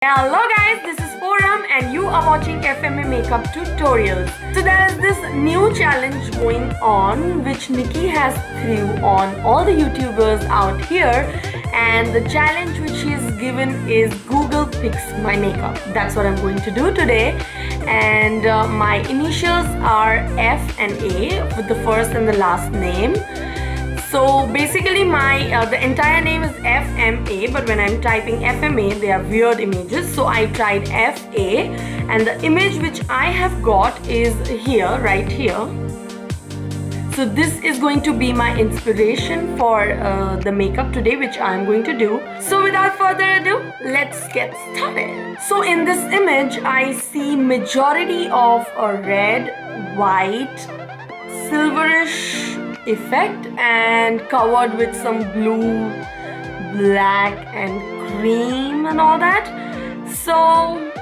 Hello guys, this is Forum and you are watching FMA makeup tutorials. So there is this new challenge going on which Nikki has threw on all the YouTubers out here, and the challenge which she is given is Google Fix My Makeup. That's what I'm going to do today, and my initials are F and A with the first and the last name. So basically the entire name is FMA, but when I'm typing FMA they are weird images, so I tried FA, and the image which I have got is here, right here. So this is going to be my inspiration for the makeup today which I'm going to do. So without further ado, let's get started. So in this image I see majority of a red, white, silverish effect and covered with some blue, black and cream and all that. So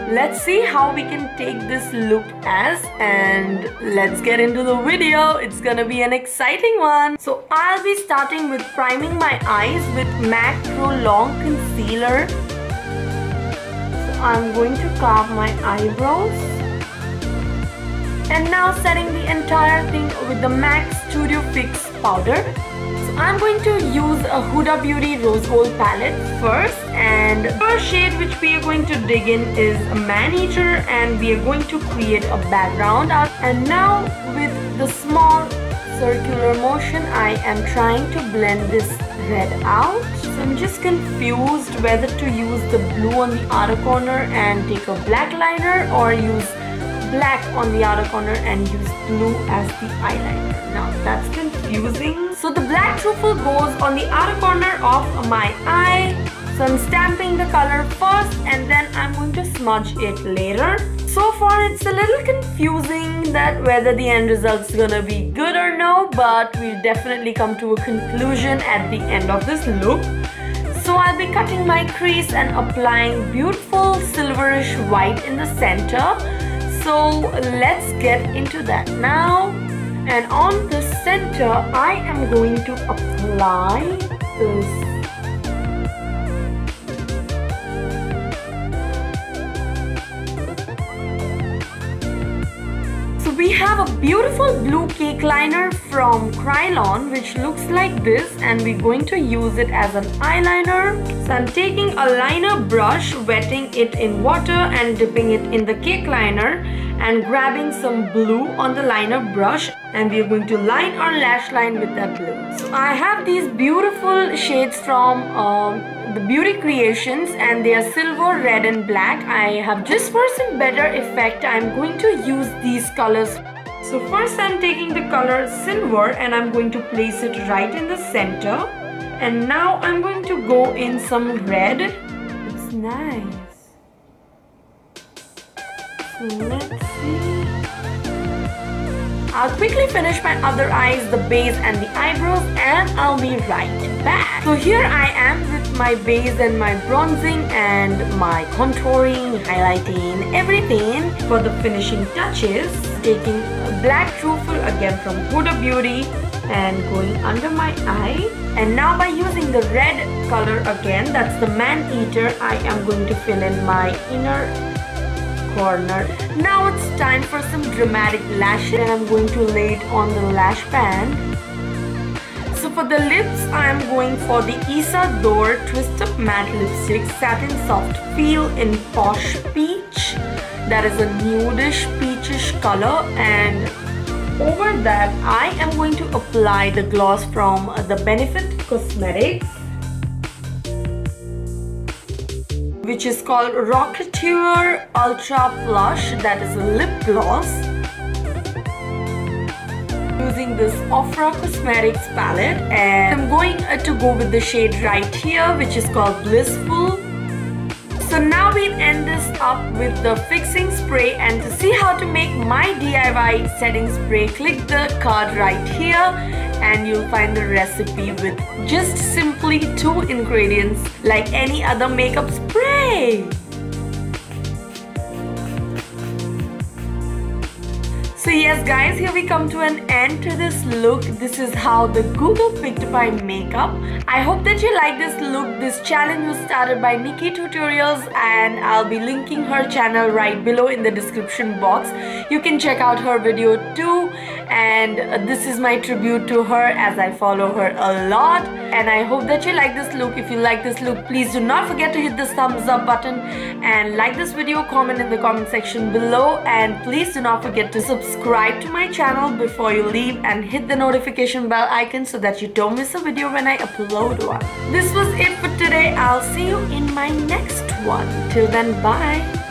let's see how we can take this look as, and let's get into the video. It's gonna be an exciting one. So I'll be starting with priming my eyes with MAC Pro Long Concealer. So I'm going to carve my eyebrows. And now setting the entire thing with the MAC Studio Fix powder. So I'm going to use a Huda Beauty Rose Gold palette first, and the first shade which we are going to dig in is a Maneater, and we are going to create a background. And now with the small circular motion I am trying to blend this red out. So I'm just confused whether to use the blue on the outer corner and take a black liner, or use black on the outer corner and use blue as the eyeliner. Now that's confusing. So the black truffle goes on the outer corner of my eye. So I'm stamping the color first and then I'm going to smudge it later. So far it's a little confusing that whether the end result is gonna be good or no, but we'll definitely come to a conclusion at the end of this look. So I'll be cutting my crease and applying beautiful silverish white in the center. So let's get into that now. And on the center I am going to apply this . So we have a beautiful blue cake liner from Kryolan which looks like this, and we're going to use it as an eyeliner. So I'm taking a liner brush, wetting it in water and dipping it in the cake liner and grabbing some blue on the liner brush, and we're going to line our lash line with that blue. So I have these beautiful shades from the Beauty Creations, and they are silver, red and black. I have, just for some better effect, I'm going to use these colors. So first I'm taking the color silver and I'm going to place it right in the center, and now I'm going to go in some red. It's nice. So let's see. I'll quickly finish my other eyes, the base and the eyebrows, and I'll be right back. So here I am with my base and my bronzing and my contouring, highlighting, everything for the finishing touches. Taking a black truffle again from Huda Beauty and going under my eye. And now by using the red color again, that's the Maneater, I am going to fill in my inner corner. Now it's time for some dramatic lashes, and I'm going to lay it on the lash band. So for the lips, I am going for the Dora Twist Up Matte Lipstick Satin Soft Feel in Posh Peach. That is a nudish peachish color, and over that I am going to apply the gloss from the Benefit Cosmetics, which is called Rocketeer Ultra Plush. That is a lip gloss. Using this Ofra Cosmetics palette, and I'm going to go with the shade right here which is called Blissful. So now we'll end this up with the fixing spray, and to see how to make my DIY setting spray, click the card right here and you'll find the recipe with just simply 2 ingredients like any other makeup spray. So yes guys, here we come to an end to this look. This is how the Google picked my makeup. I hope that you like this look. This challenge was started by Nikki Tutorials and I'll be linking her channel right below in the description box. You can check out her video too, and this is my tribute to her as I follow her a lot. And I hope that you like this look. If you like this look, please do not forget to hit this thumbs up button and like this video, comment in the comment section below, and please do not forget to subscribe to my channel before you leave and hit the notification bell icon so that you don't miss a video when I upload one. This was it for today. I'll see you in my next one. Till then, bye.